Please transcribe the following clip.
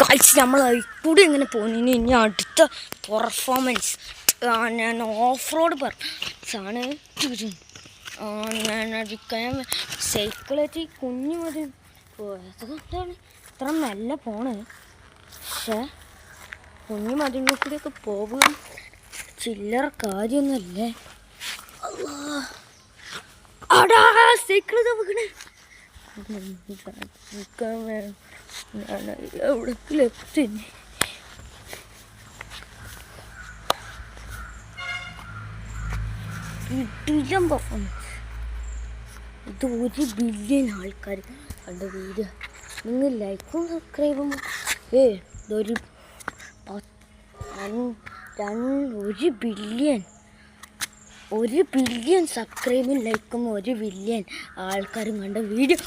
Guys നമ്മൾ കൂടി ഇങ്ങനെ പോകുന്നു. ഇനി അടുത്ത പെർഫോമൻസ് ഞാൻ ഓഫ് റോഡ് പെർഫോമൻസ് ആണ്. ഞാൻ സൈക്കിളേറ്റ് കുഞ്ഞു മതി പോയതാണ് ഇത്ര നല്ല പോണ്. പക്ഷേ കുഞ്ഞു മതിലിൻ്റെ കൂടെയൊക്കെ പോകുക ചില്ലറ കാര്യമൊന്നുമല്ലേ. അടാ സൈക്കിൾ നോക്കണേ. ഞാൻ എവിടേക്കും എത്തി. കിട്ടില്ല പെർഫോമൻസ്. ഇത് 1 ബില്യൺ ആൾക്കാർ കണ്ട വീഡിയോ. നിങ്ങൾ ലൈക്കും സബ്സ്ക്രൈബും ഇതൊരു 1 ബില്യൺ സബ്സ്ക്രൈബും ലൈക്കും 1 ബില്യൺ ആൾക്കാരും കണ്ട വീഡിയോ.